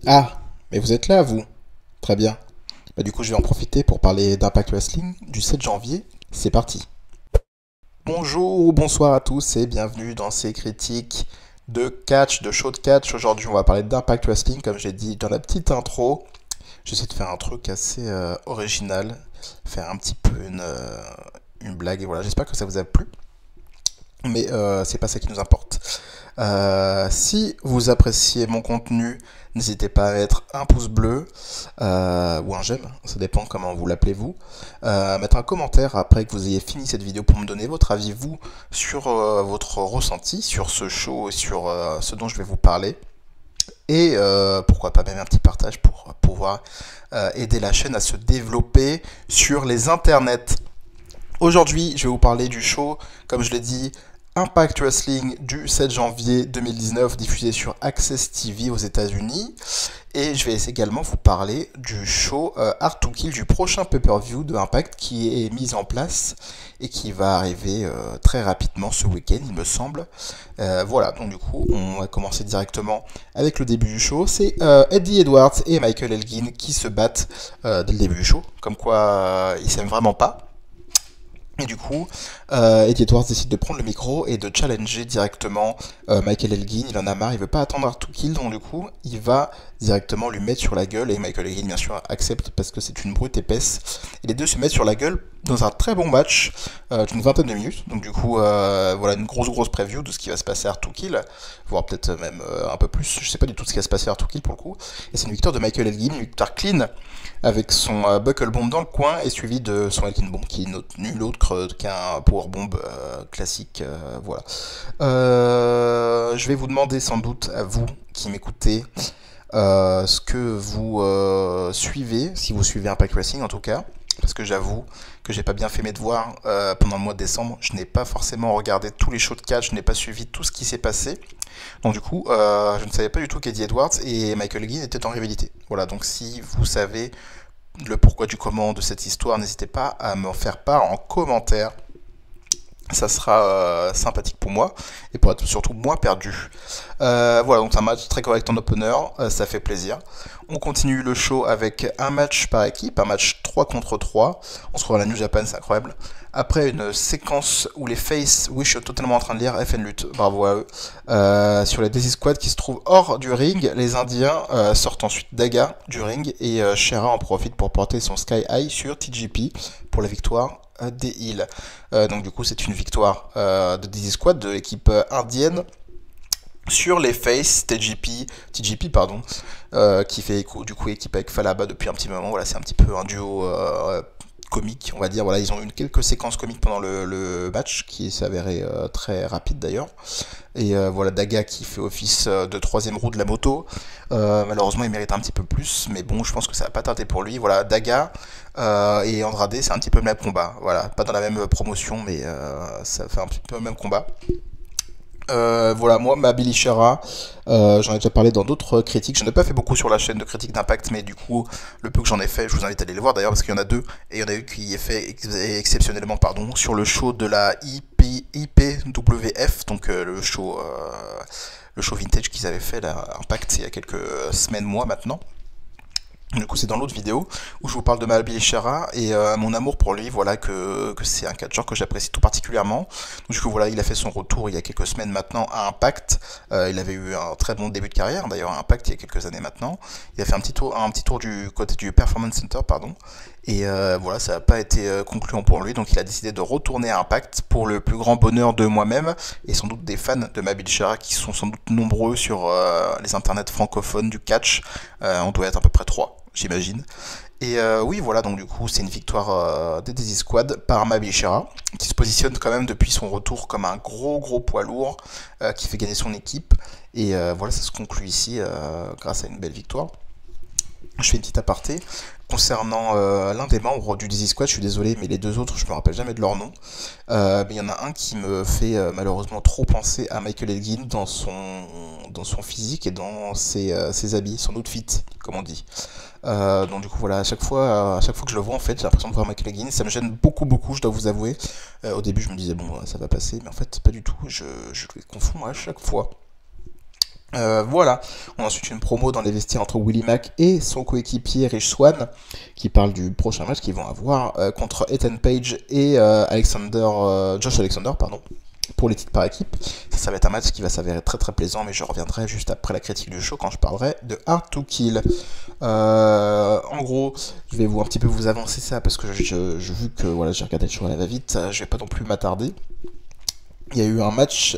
Ah, mais vous êtes là, vous. Très bien. Bah, du coup, je vais en profiter pour parler d'Impact Wrestling du 7 janvier. C'est parti. Bonjour ou bonsoir à tous et bienvenue dans ces critiques de catch, de show de catch. Aujourd'hui, on va parler d'Impact Wrestling, comme j'ai dit dans la petite intro. J'essaie de faire un truc assez original, faire un petit peu une blague et voilà. J'espère que ça vous a plu, mais c'est pas ça qui nous importe. Si vous appréciez mon contenu, n'hésitez pas à mettre un pouce bleu ou un j'aime, ça dépend comment vous l'appelez vous. Mettre un commentaire après que vous ayez fini cette vidéo pour me donner votre avis, vous, sur votre ressenti, sur ce show et sur ce dont je vais vous parler. Et pourquoi pas même un petit partage pour pouvoir aider la chaîne à se développer sur les internets. Aujourd'hui, je vais vous parler du show, comme je l'ai dit, Impact Wrestling du 7 janvier 2019, diffusé sur Access TV aux États-Unis. Et je vais également vous parler du show Hard to Kill, du prochain pay-per-view de Impact qui est mis en place et qui va arriver très rapidement ce week-end, il me semble. Voilà, donc du coup, on va commencer directement avec le début du show. C'est Eddie Edwards et Michael Elgin qui se battent dès le début du show, comme quoi ils s'aiment vraiment pas. Et du coup, Eddie Edwards décide de prendre le micro et de challenger directement Michael Elgin. Il en a marre, il veut pas attendre Hard to Kill, donc du coup, il va directement lui mettre sur la gueule. Et Michael Elgin, bien sûr, accepte parce que c'est une brute épaisse. Et les deux se mettent sur la gueule dans un très bon match d'une vingtaine de minutes. Donc du coup, voilà une grosse preview de ce qui va se passer à Hard to Kill, voire peut-être même un peu plus. Je sais pas du tout ce qui va se passer à Hard to Kill pour le coup. Et c'est une victoire de Michael Elgin, une victoire clean, avec son buckle bomb dans le coin et suivi de son Elgin bomb qui est nul autre qu'un power bomb classique. Voilà. Je vais vous demander sans doute à vous qui m'écoutez ce que vous suivez, si vous suivez Impact Wrestling en tout cas, parce que j'avoue que j'ai pas bien fait mes devoirs pendant le mois de décembre. Je n'ai pas forcément regardé tous les shows de catch, je n'ai pas suivi tout ce qui s'est passé. Donc du coup, je ne savais pas du tout qu'Eddie Edwards et Michael Elgin étaient en rivalité. Voilà, donc si vous savez le pourquoi du comment de cette histoire, n'hésitez pas à m'en faire part en commentaire. Ça sera sympathique pour moi et pour être surtout moins perdu. Voilà, donc c'est un match très correct en opener, ça fait plaisir. On continue le show avec un match par équipe, un match 3 contre 3. On se retrouve à la New Japan, c'est incroyable. Après une séquence où les Face, oui je suis totalement en train de lire FN Lutte, bravo à eux, sur les Daisy Squad qui se trouvent hors du ring, les Indiens sortent ensuite Daga du ring et Shera en profite pour porter son Sky High sur TJP pour la victoire des Heels. Donc du coup c'est une victoire de Daisy Squad, de l'équipe indienne, sur les Face, TJP pardon, qui fait du coup équipe avec Falaba depuis un petit moment. Voilà, c'est un petit peu un duo comique, on va dire. Voilà, ils ont eu quelques séquences comiques pendant le match qui s'est avéré très rapide d'ailleurs. Et voilà, Daga qui fait office de troisième roue de la moto. Malheureusement, il mérite un petit peu plus, mais bon, je pense que ça va pas tarder pour lui. Voilà, Daga et Andrade, c'est un petit peu le même combat. Voilà, pas dans la même promotion, mais ça fait un petit peu le même combat. Voilà, moi, ma Billy Shara, j'en ai déjà parlé dans d'autres critiques. Je n'ai pas fait beaucoup sur la chaîne de critiques d'impact, mais du coup, le peu que j'en ai fait, je vous invite à aller le voir d'ailleurs, parce qu'il y en a deux, et il y en a eu qui est fait exceptionnellement, pardon, sur le show de la IPWF, donc le show vintage qu'ils avaient fait, là, Impact, il y a quelques semaines, mois maintenant. Du coup, c'est dans l'autre vidéo où je vous parle de Billy Shara et mon amour pour lui, voilà, que c'est un catcheur que j'apprécie tout particulièrement. Donc, du coup, voilà, il a fait son retour il y a quelques semaines maintenant à Impact. Il avait eu un très bon début de carrière, d'ailleurs, à Impact il y a quelques années maintenant. Il a fait un petit tour du côté du Performance Center, pardon. Et voilà, ça n'a pas été concluant pour lui, donc il a décidé de retourner à Impact pour le plus grand bonheur de moi-même et sans doute des fans de Billy Shara qui sont sans doute nombreux sur les internets francophones du catch. On doit être à peu près 3, j'imagine. Et oui, voilà, donc du coup, c'est une victoire des Daisy Squad par Billy Shara, qui se positionne quand même depuis son retour comme un gros poids lourd qui fait gagner son équipe. Et voilà, ça se conclut ici grâce à une belle victoire. Je fais une petite aparté. Concernant l'un des membres du Daisy Squad, je suis désolé, mais les deux autres, je me rappelle jamais de leur nom. Mais il y en a un qui me fait malheureusement trop penser à Michael Elgin dans son physique et dans ses habits, son outfit, comme on dit. Donc du coup voilà, à chaque fois que je le vois en fait, j'ai l'impression de voir Michael Elgin. Ça me gêne beaucoup, je dois vous avouer. Au début, je me disais bon, ça va passer, mais en fait pas du tout. Je les confonds à chaque fois. Voilà, on a ensuite une promo dans les vestiaires entre Willie Mack et son coéquipier Rich Swann qui parle du prochain match qu'ils vont avoir contre Ethan Page et Josh Alexander, pardon, pour les titres par équipe. Ça va être un match qui va s'avérer très très plaisant, mais je reviendrai juste après la critique du show quand je parlerai de Hard to Kill. En gros, je vais un petit peu vous avancer ça parce que vu que voilà, j'ai regardé le show à la va-vite, je vais pas non plus m'attarder. Il y a eu un match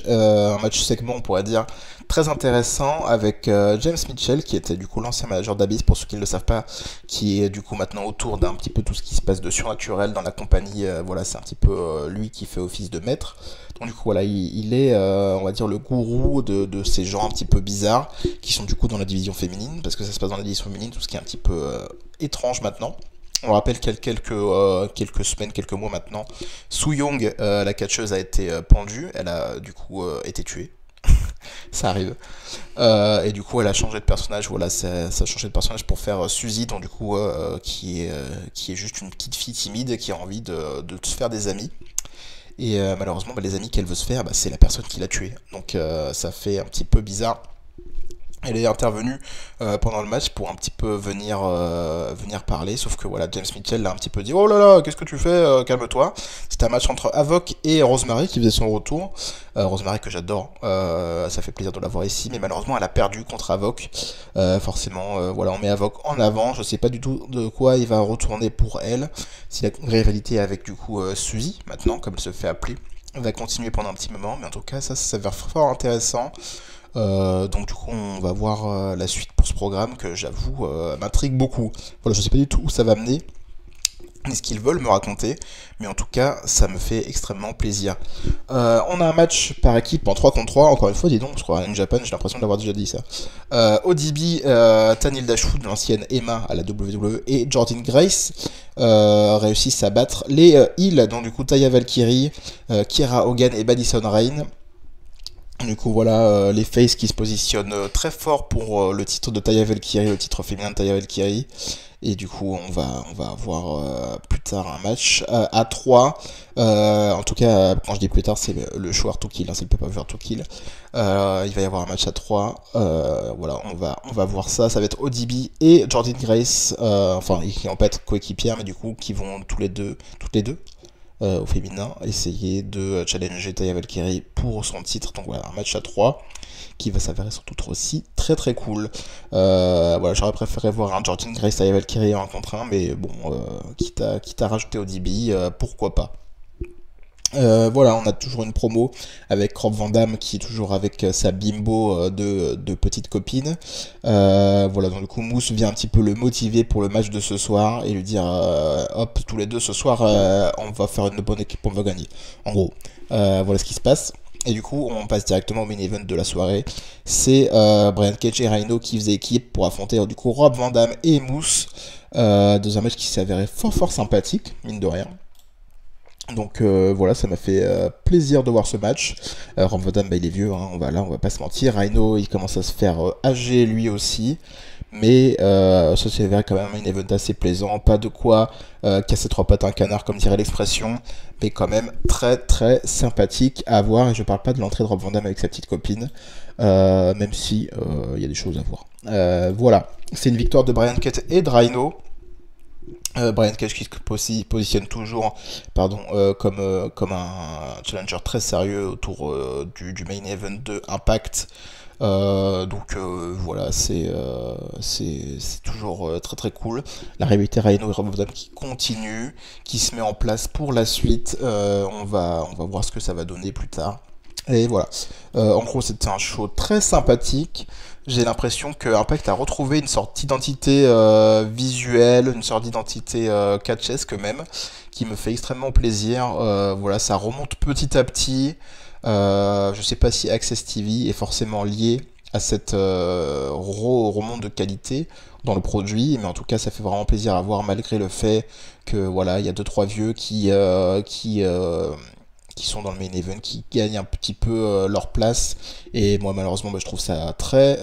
segment, on pourrait dire, très intéressant avec James Mitchell, qui était du coup l'ancien manager d'Abyss, pour ceux qui ne le savent pas, qui est du coup maintenant autour d'un petit peu tout ce qui se passe de surnaturel dans la compagnie. Voilà, c'est un petit peu lui qui fait office de maître. Donc du coup, voilà, il est, on va dire, le gourou de ces gens un petit peu bizarres, qui sont du coup dans la division féminine, parce que ça se passe dans la division féminine, tout ce qui est un petit peu étrange maintenant. On rappelle qu'il y a quelques semaines, quelques mois maintenant, Su Young, la catcheuse, a été pendue. Elle a du coup été tuée. Ça arrive. Et du coup, elle a changé de personnage. Voilà, ça a changé de personnage pour faire Suzy, donc du coup, qui est juste une petite fille timide qui a envie de se faire des amis. Et malheureusement, les amis qu'elle veut se faire, c'est la personne qui l'a tuée. Donc ça fait un petit peu bizarre. Elle est intervenue pendant le match pour un petit peu venir parler, sauf que voilà, James Mitchell l'a un petit peu dit: oh là là, qu'est-ce que tu fais, calme-toi. C'était un match entre Avoc et Rosemary qui faisait son retour. Rosemary que j'adore, ça fait plaisir de la voir ici, mais malheureusement elle a perdu contre Avoc. Forcément, voilà, on met Avoc en avant. Je sais pas du tout de quoi il va retourner pour elle. Si la rivalité avec du coup Suzy, maintenant, comme elle se fait appeler, va continuer pendant un petit moment, mais en tout cas, ça s'avère fort intéressant. Donc du coup on va voir la suite pour ce programme que j'avoue m'intrigue beaucoup. Voilà, je sais pas du tout où ça va mener, ni ce qu'ils veulent me raconter, mais en tout cas ça me fait extrêmement plaisir. On a un match par équipe en 3 contre 3, encore une fois, dis donc, je crois, in Japan, j'ai l'impression d'avoir déjà dit ça. ODB, Tanil Dashwood, l'ancienne Emma à la WWE, et Jordan Grace réussissent à battre les Heels, donc du coup Taya Valkyrie, Kiera Hogan et Madison Rayne. Du coup, voilà, les faces qui se positionnent très fort pour le titre de Taya Valkyrie, le titre féminin de Taya Valkyrie. Et du coup, on va avoir plus tard un match à 3. En tout cas, quand je dis plus tard, c'est le show Hard to Kill, hein, c'est le pay-per-view Hard to Kill. Il va y avoir un match à 3. Voilà, on va voir ça. Ça va être ODB et Jordan Grace, enfin, qui vont pas être coéquipières, mais du coup, qui vont toutes les deux, au féminin, essayer de challenger Taya Valkyrie pour son titre. Donc voilà, un match à 3 qui va s'avérer surtout aussi très très cool. Voilà, j'aurais préféré voir un Jordan Grace Taya Valkyrie en contre 1, mais bon, quitte à rajouter ODB, pourquoi pas. Voilà, on a toujours une promo avec Rob Van Dam qui est toujours avec sa bimbo de petite copine. Voilà, donc du coup Moose vient un petit peu le motiver pour le match de ce soir et lui dire hop, tous les deux ce soir on va faire une bonne équipe, on va gagner. En gros, voilà ce qui se passe. Et du coup, on passe directement au main event de la soirée. C'est Brian Cage et Rhino qui faisaient équipe pour affronter du coup Rob Van Dam et Moose dans un match qui s'est avéré fort sympathique, mine de rien. Donc voilà, ça m'a fait plaisir de voir ce match. Rob Van Dam, il est vieux, hein, on va pas se mentir. Rhino, il commence à se faire âgé lui aussi. Mais ça s'est avéré quand même un event assez plaisant. Pas de quoi casser trois pattes à un canard, comme dirait l'expression. Mais quand même très sympathique à voir. Et je parle pas de l'entrée de Rob Van Dam avec sa petite copine. Même si il y a des choses à voir. Voilà, c'est une victoire de Brian Cage et de Rhino. Brian Cage qui se positionne toujours comme un challenger très sérieux autour du main event de Impact. Voilà, c'est toujours très cool. La rivalité Rhino et Rob Van Dam qui continue, qui se met en place pour la suite. On va voir ce que ça va donner plus tard. Et voilà. En gros, c'était un show très sympathique. J'ai l'impression que Impact a retrouvé une sorte d'identité visuelle, une sorte d'identité catchesque même, qui me fait extrêmement plaisir. Voilà, ça remonte petit à petit. Je sais pas si Access TV est forcément lié à cette remonte de qualité dans le produit, mais en tout cas, ça fait vraiment plaisir à voir malgré le fait que voilà, il y a deux trois vieux qui sont dans le main event, qui gagnent un petit peu leur place. Et moi, malheureusement, je trouve ça très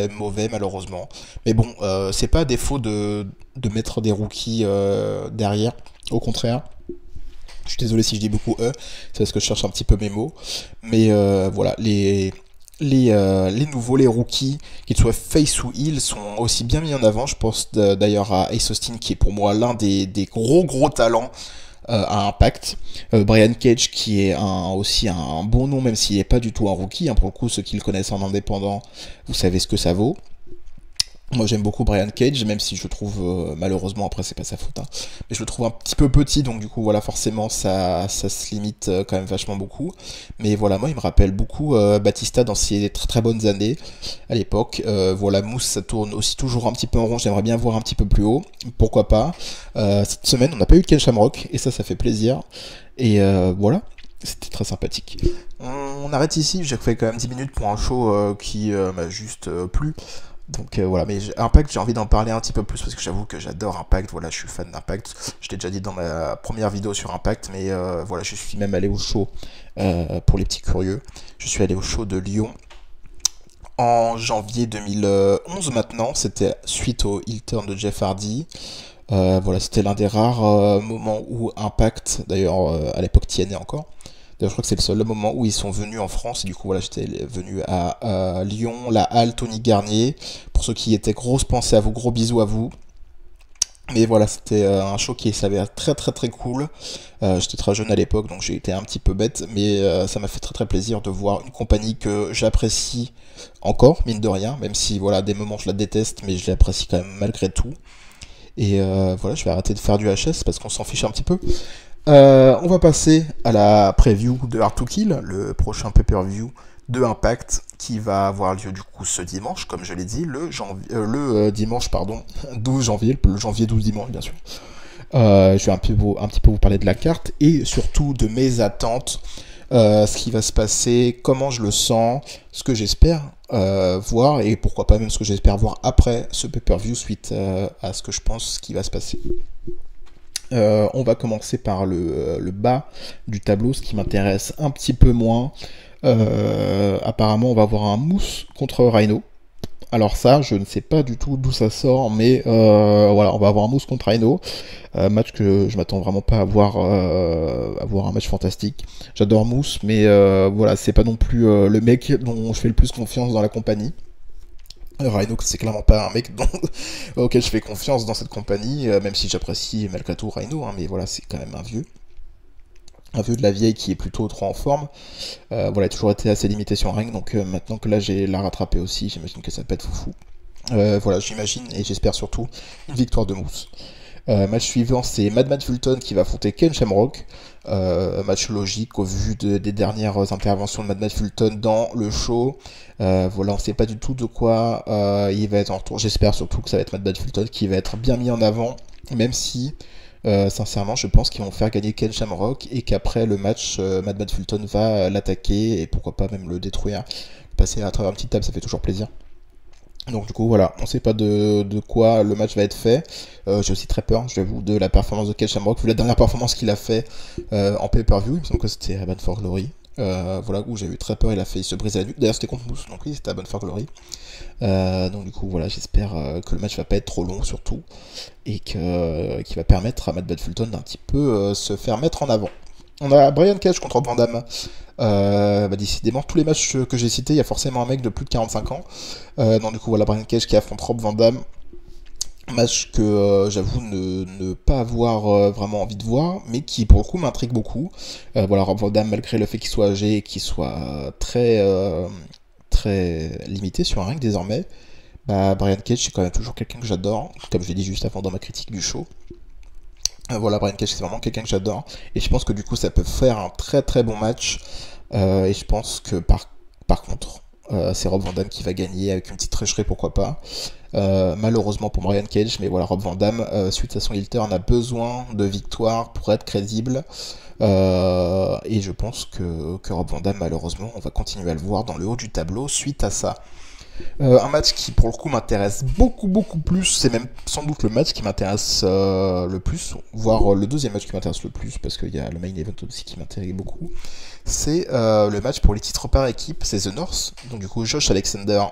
mauvais, malheureusement. Mais bon, c'est pas à défaut de mettre des rookies derrière. Au contraire. Je suis désolé si je dis beaucoup c'est parce que je cherche un petit peu mes mots. Mais voilà, les nouveaux, les rookies, qu'ils soient face ou heel, sont aussi bien mis en avant. Je pense d'ailleurs à Ace Austin, qui est pour moi l'un des gros talents à Impact. Brian Cage, qui est aussi un bon nom, même s'il n'est pas du tout un rookie. Hein, pour le coup, ceux qui le connaissent en indépendant, vous savez ce que ça vaut. Moi j'aime beaucoup Brian Cage, même si je le trouve, malheureusement, après c'est pas sa faute, hein, mais je le trouve un petit peu petit, donc du coup voilà, forcément ça se limite quand même vachement beaucoup. Mais voilà, moi il me rappelle beaucoup Batista dans ses très bonnes années à l'époque. Voilà, Moose, ça tourne aussi toujours un petit peu en rond, j'aimerais bien voir un petit peu plus haut, pourquoi pas. Cette semaine on n'a pas eu de Ken Shamrock, et ça fait plaisir. Et voilà, c'était très sympathique. On arrête ici, j'ai fait quand même 10 minutes pour un show qui m'a juste plu. Donc voilà, mais Impact, j'ai envie d'en parler un petit peu plus parce que j'avoue que j'adore Impact, voilà, je suis fan d'Impact. Je t'ai déjà dit dans ma première vidéo sur Impact, mais voilà, je suis même allé au show, pour les petits curieux. Je suis allé au show de Lyon en janvier 2011 maintenant, c'était suite au heel turn de Jeff Hardy. Voilà, c'était l'un des rares moments où Impact, d'ailleurs à l'époque TNA encore, d'ailleurs, je crois que c'est le seul moment où ils sont venus en France. Et du coup, voilà, j'étais venu à Lyon, la halle Tony Garnier. Pour ceux qui étaient, grosse pensée à vous, gros bisous à vous. Mais voilà, c'était un show qui s'avère très cool. J'étais très jeune à l'époque, donc j'ai été un petit peu bête. Mais ça m'a fait très plaisir de voir une compagnie que j'apprécie encore, mine de rien. Même si, voilà, des moments je la déteste, mais je l'apprécie quand même malgré tout. Et voilà, je vais arrêter de faire du HS parce qu'on s'en fiche un petit peu. On va passer à la preview de Hard to Kill, le prochain pay-per-view de Impact qui va avoir lieu du coup ce dimanche, comme je l'ai dit, le dimanche 12 janvier, le janvier 12 dimanche bien sûr. Je vais un petit peu vous parler de la carte et surtout de mes attentes, ce qui va se passer, comment je le sens, ce que j'espère voir et pourquoi pas même ce que j'espère voir après ce pay-per-view suite à ce que je pense qui va se passer. On va commencer par le bas du tableau, ce qui m'intéresse un petit peu moins. Apparemment, on va avoir un Moose contre Rhino. Alors ça, je ne sais pas du tout d'où ça sort, mais voilà, on va avoir un Moose contre Rhino. Match que je m'attends vraiment pas à voir un match fantastique. J'adore Moose, mais voilà, c'est pas non plus le mec dont je fais le plus confiance dans la compagnie. Rhino, c'est clairement pas un mec auquel je fais confiance dans cette compagnie, même si j'apprécie malgré tout Rhino, hein, mais voilà, c'est quand même un vieux de la vieille qui est plutôt trop en forme. Voilà, il a toujours été assez limité sur un ring, donc maintenant que là j'ai la rattrapé aussi, j'imagine que ça peut être foufou. Voilà, j'imagine et j'espère surtout une victoire de Moose. Match suivant, c'est Madman Fulton qui va affronter Ken Shamrock. Match logique au vu des dernières interventions de Madman Fulton dans le show. Voilà, on ne sait pas du tout de quoi il va être en retour. J'espère surtout que ça va être Madman Fulton qui va être bien mis en avant, même si sincèrement je pense qu'ils vont faire gagner Ken Shamrock et qu'après le match, Madman Fulton va l'attaquer et pourquoi pas même le détruire. Passer à travers une petite table, ça fait toujours plaisir. Donc du coup voilà, on sait pas de quoi le match va être fait. J'ai aussi très peur, j'avoue, de la performance de Ken Shamrock, vu la dernière performance qu'il a fait en pay-per-view, il me semble que c'était à Bound for Glory. Voilà, où j'ai eu très peur, il a fait se briser la nuque. D'ailleurs c'était contre Moose, donc oui, c'était à Bound for Glory. Donc du coup voilà, j'espère que le match va pas être trop long surtout, et qu'il va permettre à Matt Fulton d'un petit peu se faire mettre en avant. On a Brian Cage contre Van Damme. Décidément, tous les matchs que j'ai cités, il y a forcément un mec de plus de 45 ans. Donc du coup, voilà, Brian Cage qui affronte Rob Van Damme. Match que j'avoue ne pas avoir vraiment envie de voir, mais qui pour le coup m'intrigue beaucoup. Voilà, Rob Van Damme, malgré le fait qu'il soit âgé et qu'il soit très limité sur un ring désormais, Brian Cage c'est quand même toujours quelqu'un que j'adore, comme je l'ai dit juste avant dans ma critique du show. Voilà, Brian Cage c'est vraiment quelqu'un que j'adore, et je pense que du coup ça peut faire un très bon match, et je pense que par contre c'est Rob Van Damme qui va gagner avec une petite tricherie, pourquoi pas. Malheureusement pour Brian Cage, mais voilà, Rob Van Damme, suite à son heel turn, a besoin de victoire pour être crédible. Et je pense que Rob Van Damme, malheureusement, on va continuer à le voir dans le haut du tableau suite à ça. Un match qui pour le coup m'intéresse beaucoup plus, c'est même sans doute le match qui m'intéresse le plus, voire le deuxième match qui m'intéresse le plus, parce qu'il y a le main event aussi qui m'intéresse beaucoup. C'est le match pour les titres par équipe, c'est The North, donc du coup Josh Alexander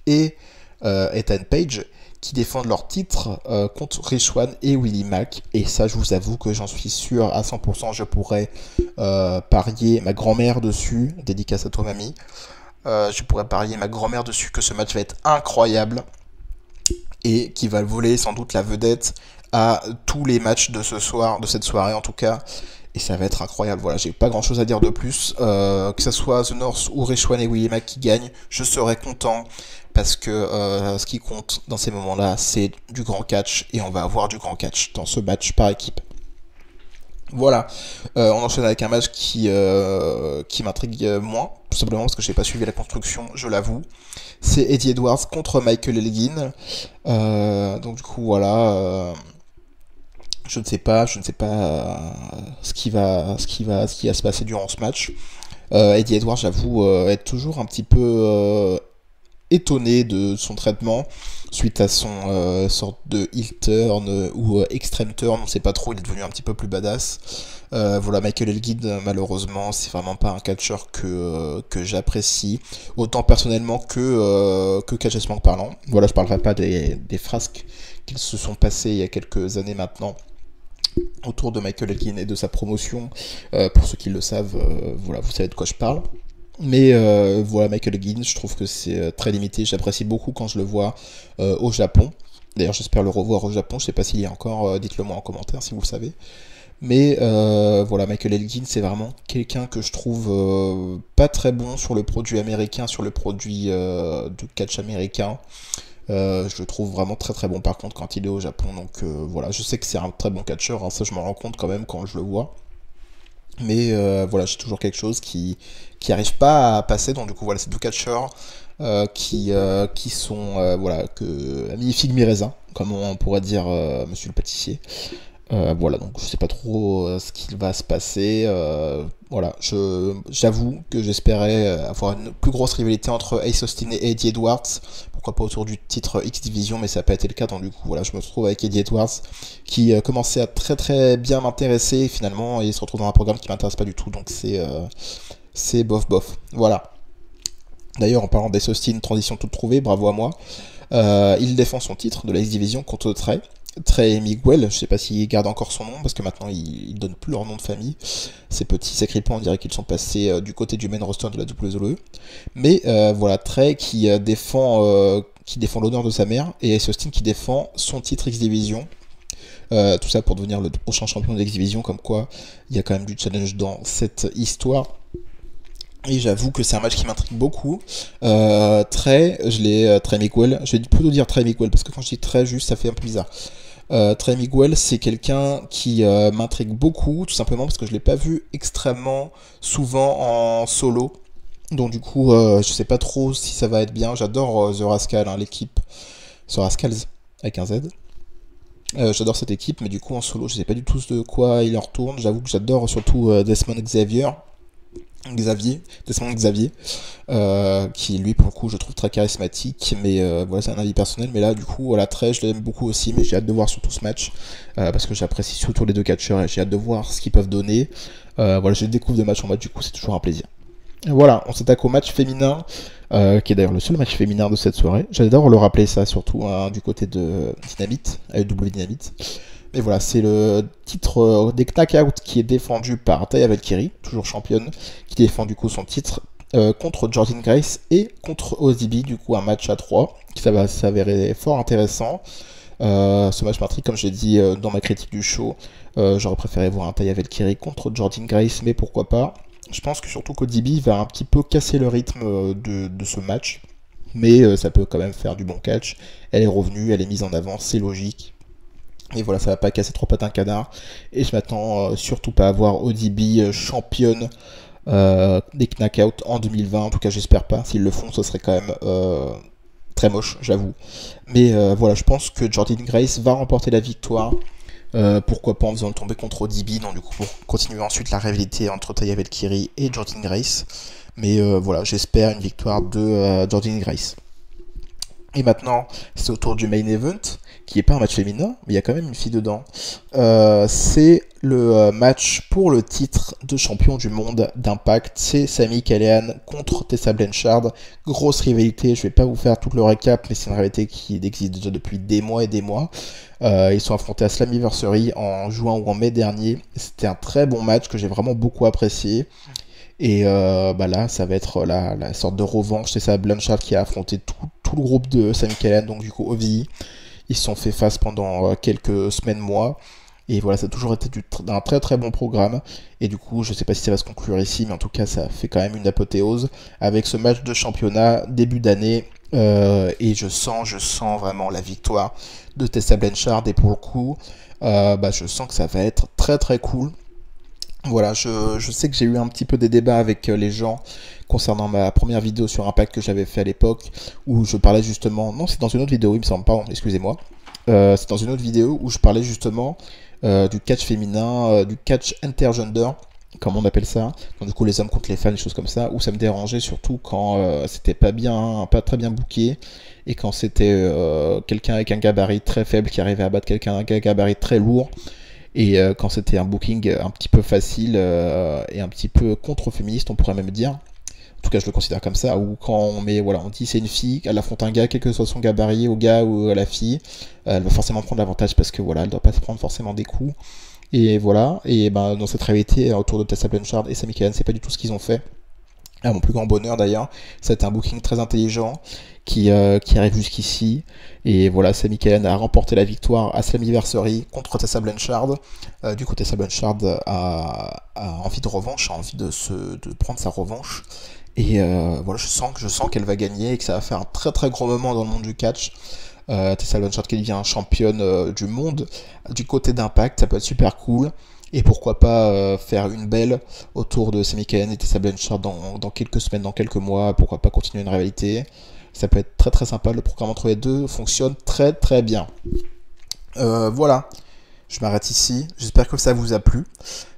et Ethan Page qui défendent leur titre contre Rich Swann et Willie Mack, et ça je vous avoue que j'en suis sûr à 100%, je pourrais parier ma grand-mère dessus, dédicace à toi mamie. Je pourrais parier ma grand-mère dessus que ce match va être incroyable et qui va voler sans doute la vedette à tous les matchs de ce soir, de cette soirée en tout cas. Et ça va être incroyable. Voilà, j'ai pas grand chose à dire de plus. Que ce soit The North ou Reshwan et Willie Mack qui gagnent, je serai content. Parce que ce qui compte dans ces moments-là, c'est du grand catch. Et on va avoir du grand catch dans ce match par équipe. Voilà, on enchaîne avec un match qui m'intrigue moins, tout simplement parce que je n'ai pas suivi la construction, je l'avoue. C'est Eddie Edwards contre Michael Elgin. Donc du coup voilà, je ne sais pas ce qui va se passer durant ce match. Eddie Edwards, j'avoue, être toujours un petit peu étonné de son traitement suite à son sorte de heel turn ou extreme turn, on sait pas trop, il est devenu un petit peu plus badass. Voilà, Michael Elgin, malheureusement, c'est vraiment pas un catcheur que j'apprécie, autant personnellement que catchement parlant. Voilà, je parlerai pas des frasques qui se sont passées il y a quelques années maintenant autour de Michael Elgin et de sa promotion. Pour ceux qui le savent, voilà, vous savez de quoi je parle. Mais voilà, Michael Elgin, je trouve que c'est très limité. J'apprécie beaucoup quand je le vois au Japon. D'ailleurs, j'espère le revoir au Japon. Je sais pas s'il y a encore, dites-le moi en commentaire si vous le savez. Mais voilà, Michael Elgin, c'est vraiment quelqu'un que je trouve pas très bon sur le produit américain, sur le produit de catch américain. Je le trouve vraiment très très bon par contre quand il est au Japon. Donc voilà, je sais que c'est un très bon catcheur, hein, ça je m'en rends compte quand même quand je le vois. Mais voilà, j'ai toujours quelque chose qui arrive pas à passer. Donc du coup voilà, c'est deux catcheurs qui sont voilà, que mi-figue mi-raisin, comme on pourrait dire monsieur le pâtissier. Voilà, donc je sais pas trop ce qu'il va se passer. Voilà, j'avoue que j'espérais avoir une plus grosse rivalité entre Ace Austin et Eddie Edwards. Pourquoi pas autour du titre X Division, mais ça n'a pas été le cas. Donc du coup, voilà, je me retrouve avec Eddie Edwards qui commençait à très très bien m'intéresser. Finalement, il se retrouve dans un programme qui m'intéresse pas du tout. Donc c'est bof bof. Voilà. D'ailleurs, en parlant d'Ace Austin, transition toute trouvée, bravo à moi. Il défend son titre de la X Division contre Trey. Trey Miguel, je sais pas s'il garde encore son nom parce que maintenant il donne plus leur nom de famille. Ces petits sacripants, on dirait qu'ils sont passés du côté du main roster de la WWE. Mais voilà, Trey qui défend l'honneur de sa mère et Ace Austin qui défend son titre X Division. Tout ça pour devenir le prochain champion de X Division, comme quoi il y a quand même du challenge dans cette histoire. Et j'avoue que c'est un match qui m'intrigue beaucoup. Trey Miguel, je vais plutôt dire Trey Miguel parce que quand je dis Trey juste, ça fait un peu bizarre. Trey Miguel, c'est quelqu'un qui m'intrigue beaucoup, tout simplement parce que je l'ai pas vu extrêmement souvent en solo. Donc du coup, je sais pas trop si ça va être bien. J'adore The Rascals, hein, l'équipe. The Rascals, avec un Z. J'adore cette équipe, mais du coup en solo, je sais pas du tout de quoi il en retourne. J'avoue que j'adore surtout Desmond Desmond Xavier, qui lui pour le coup je trouve très charismatique, mais voilà, c'est un avis personnel. Mais là du coup voilà, Trey je l'aime beaucoup aussi, mais j'ai hâte de voir surtout ce match parce que j'apprécie surtout les deux catcheurs et j'ai hâte de voir ce qu'ils peuvent donner. Voilà, je découvre de match en match, du coup c'est toujours un plaisir. Et voilà, on s'attaque au match féminin, qui est d'ailleurs le seul match féminin de cette soirée. J'adore le rappeler ça, surtout hein, du côté de Dynamite, AEW Dynamite. Mais voilà, c'est le titre des Knockout qui est défendu par Taya Valkyrie, toujours championne, qui défend du coup son titre contre Jordynne Grace et contre ODB, du coup un match à 3 qui ça va s'avérer fort intéressant. Ce match m'intrigue, comme j'ai dit dans ma critique du show. J'aurais préféré voir un Taya Valkyrie contre Jordynne Grace, mais pourquoi pas. Je pense que surtout qu'ODB va un petit peu casser le rythme de ce match, mais ça peut quand même faire du bon catch. Elle est revenue, elle est mise en avant, c'est logique. Et voilà, ça va pas casser trois pattes un canard. Et je m'attends surtout pas à voir ODB championne des Knockout en 2020. En tout cas, j'espère pas. S'ils le font, ce serait quand même très moche, j'avoue. Mais voilà, je pense que Jordynne Grace va remporter la victoire. Pourquoi pas en faisant le tomber contre ODB. Donc du coup, pour continuer ensuite la rivalité entre Taya Valkyrie et Jordynne Grace. Mais voilà, j'espère une victoire de Jordynne Grace. Et maintenant, c'est au tour du main event, qui n'est pas un match féminin, mais il y a quand même une fille dedans. C'est le match pour le titre de champion du monde d'Impact. C'est Sami Callihan contre Tessa Blanchard. Grosse rivalité, je vais pas vous faire tout le récap, mais c'est une rivalité qui existe déjà depuis des mois et des mois. Ils sont affrontés à Slammiversary en juin ou en mai dernier. C'était un très bon match que j'ai vraiment beaucoup apprécié. Et bah là, ça va être la sorte de revanche. C'est ça, Blanchard qui a affronté tout le groupe de Sami Callihan, donc du coup OVI. Ils se sont fait face pendant quelques semaines, mois. Et voilà, ça a toujours été un très très bon programme. Et du coup, je sais pas si ça va se conclure ici, mais en tout cas, ça fait quand même une apothéose avec ce match de championnat début d'année. Et je sens vraiment la victoire de Tessa Blanchard. Et pour le coup, bah, je sens que ça va être très très cool. Voilà, je sais que j'ai eu un petit peu des débats avec les gens concernant ma première vidéo sur Impact que j'avais fait à l'époque, où je parlais justement... Non, c'est dans une autre vidéo, il me semble, pardon, excusez-moi. C'est dans une autre vidéo où je parlais justement du catch féminin, du catch intergender, comme on appelle ça. Donc, du coup, les hommes contre les femmes, des choses comme ça, où ça me dérangeait surtout quand c'était pas très bien booké, et quand c'était quelqu'un avec un gabarit très faible qui arrivait à battre quelqu'un avec un gabarit très lourd. Et quand c'était un booking un petit peu facile et un petit peu contre-féministe, on pourrait même dire. En tout cas, je le considère comme ça. Ou quand on met, voilà, on dit c'est une fille, elle affronte un gars, quel que soit son gabarit, au gars ou à la fille, elle va forcément prendre l'avantage parce que voilà, elle doit pas se prendre forcément des coups. Et voilà. Et ben dans cette réalité autour de Tessa Blanchard et Sami Callihan, c'est pas du tout ce qu'ils ont fait. À mon plus grand bonheur d'ailleurs, c'était un booking très intelligent qui arrive jusqu'ici. Et voilà, Sami Callihan a remporté la victoire à Slammiversary contre Tessa Blanchard. Du coup, Tessa Blanchard a envie de revanche, a envie de prendre sa revanche. Et voilà, je sens qu'elle va gagner et que ça va faire un très très gros moment dans le monde du catch. Tessa Blanchard qui devient championne du monde du côté d'Impact, ça peut être super cool. Et pourquoi pas faire une belle autour de Sami Callihan et Tessa Blanchard dans quelques semaines, dans quelques mois. Pourquoi pas continuer une rivalité. Ça peut être très très sympa. Le programme entre les deux fonctionne très très bien. Voilà, je m'arrête ici. J'espère que ça vous a plu.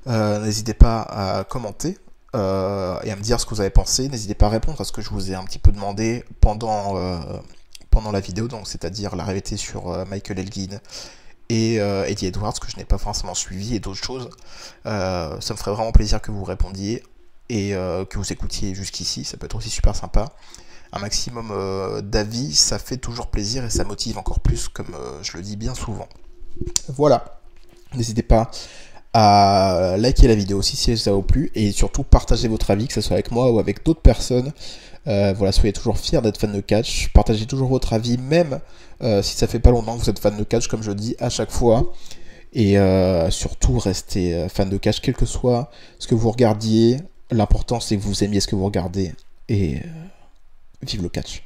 N'hésitez pas à commenter et à me dire ce que vous avez pensé. N'hésitez pas à répondre à ce que je vous ai un petit peu demandé pendant la vidéo, donc c'est-à-dire la rivalité sur Michael Elgin et Eddie Edwards, que je n'ai pas forcément suivi, et d'autres choses. Ça me ferait vraiment plaisir que vous répondiez et que vous écoutiez jusqu'ici. Ça peut être aussi super sympa. Un maximum d'avis, ça fait toujours plaisir et ça motive encore plus, comme je le dis bien souvent. Voilà, n'hésitez pas à liker la vidéo si ça vous a plu, et surtout partagez votre avis, que ce soit avec moi ou avec d'autres personnes. Voilà, soyez toujours fiers d'être fan de catch, partagez toujours votre avis, même si ça fait pas longtemps que vous êtes fan de catch, comme je dis à chaque fois. Et surtout, restez fan de catch, quel que soit ce que vous regardiez. L'important, c'est que vous aimiez ce que vous regardez, et vive le catch.